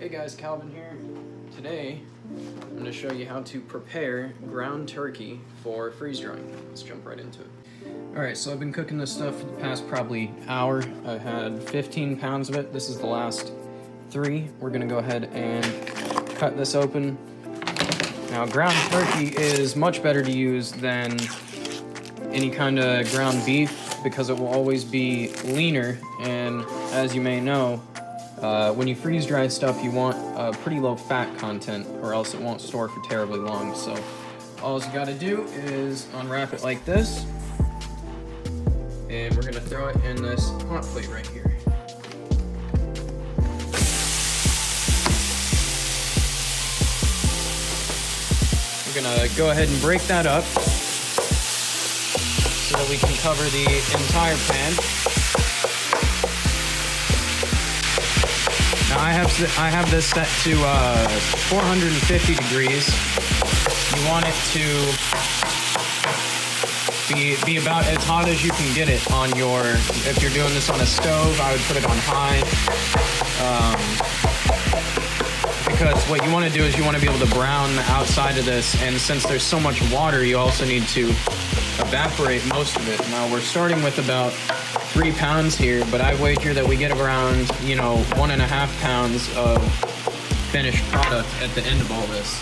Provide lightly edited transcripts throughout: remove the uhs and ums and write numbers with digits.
Hey guys, Calvin here. Today, I'm going to show you how to prepare ground turkey for freeze drying. Let's jump right into it. Alright, so I've been cooking this stuff for the past probably hour. I had 15 pounds of it. This is the last 3. We're going to go ahead and cut this open. Now, ground turkey is much better to use than any kind of ground beef because it will always be leaner, and as you may know, when you freeze dry stuff, you want a pretty low fat content or else it won't store for terribly long. So all you got to do is unwrap it like this, and we're going to throw it in this hot plate right here. We're going to go ahead and break that up so that we can cover the entire pan. Now I have this set to 450 degrees. You want it to be about as hot as you can get it on your, if you're doing this on a stove, I would put it on high. Because what you want to do is you want to be able to brown the outside of this, and since there's so much water, you also need to evaporate most of it. Now we're starting with about 3 pounds here, but I wager that we get around, 1.5 pounds of finished product at the end of all this.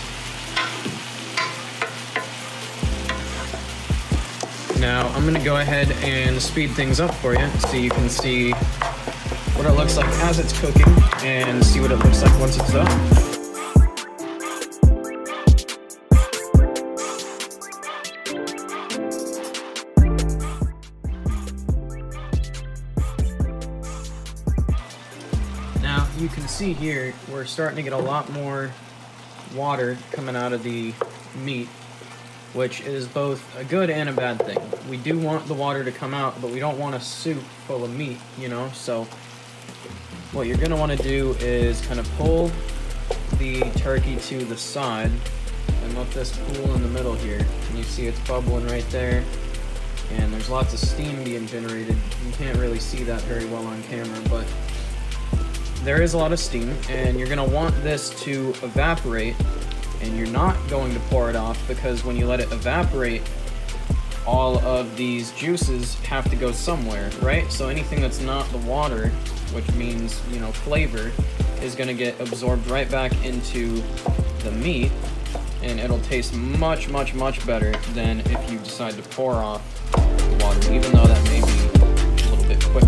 Now I'm gonna go ahead and speed things up for you so you can see what it looks like as it's cooking and see what it looks like once it's done. Now you can see here we're starting to get a lot more water coming out of the meat, which is both a good and a bad thing. We do want the water to come out, but we don't want a soup full of meat, so what you're going to want to do is kind of pull the turkey to the side and let this pool in the middle here. And you see it's bubbling right there, and there's lots of steam being generated. You can't really see that very well on camera, but there is a lot of steam, and you're going to want this to evaporate, and you're not going to pour it off because when you let it evaporate, all of these juices have to go somewhere, right? So anything that's not the water, which means, flavor, is going to get absorbed right back into the meat, and it'll taste much, much, much better than if you decide to pour off the water, even though that may be a little bit quicker.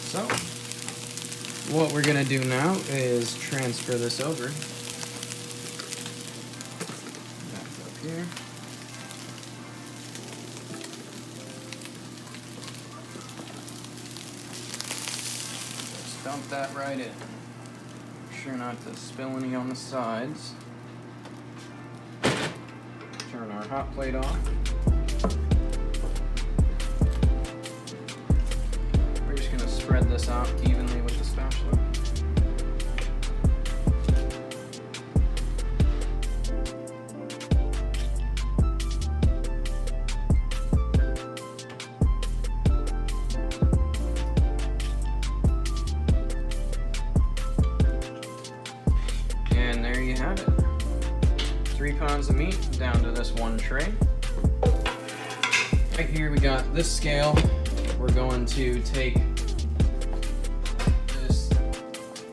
So, what we're going to do now is transfer this over. Back up here. Just dump that right in. Make sure not to spill any on the sides. Turn our hot plate off. Spread this out evenly with the spatula. And there you have it. 3 pounds of meat down to this one tray. Right here we got this scale. We're going to take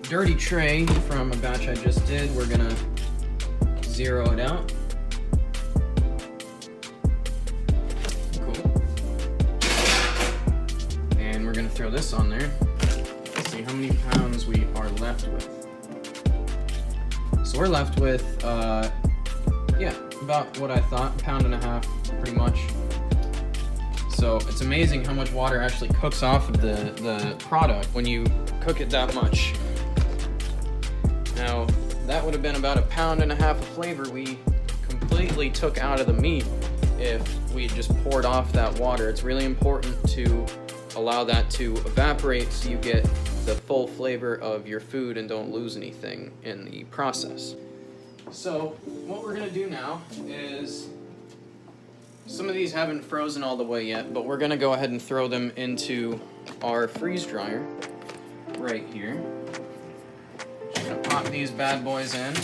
dirty tray from a batch I just did. We're gonna zero it out. Cool. And we're gonna throw this on there. Let's see how many pounds we are left with. So we're left with, about what I thought, 1.5 pounds, pretty much. So it's amazing how much water actually cooks off of the product when you cook it that much. Now, that would have been about 1.5 pounds of flavor we completely took out of the meat if we just poured off that water. It's really important to allow that to evaporate so you get the full flavor of your food and don't lose anything in the process. So what we're gonna do now is, some of these haven't frozen all the way yet, but we're gonna go ahead and throw them into our freeze dryer right here. Just gonna pop these bad boys in.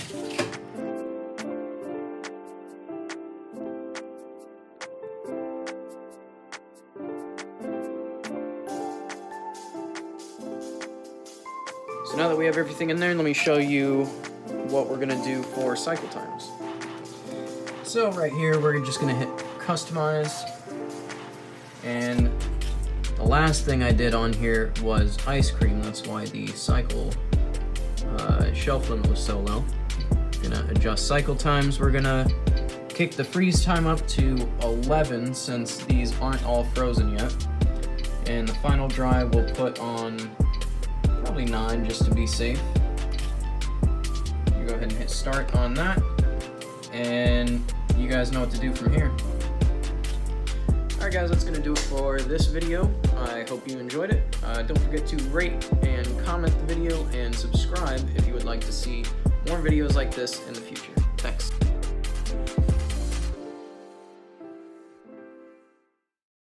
So now that we have everything in there, let me show you what we're gonna do for cycle times. So right here, we're just gonna hit customize, and the last thing I did on here was ice cream. That's why the cycle shelf limit was so low. Gonna adjust cycle times. We're gonna kick the freeze time up to 11 since these aren't all frozen yet, and the final dry we'll put on probably 9 just to be safe. You go ahead and hit start on that, and you guys know what to do from here. Alright guys, that's going to do it for this video. I hope you enjoyed it. Don't forget to rate and comment the video and subscribe if you would like to see more videos like this in the future. Thanks.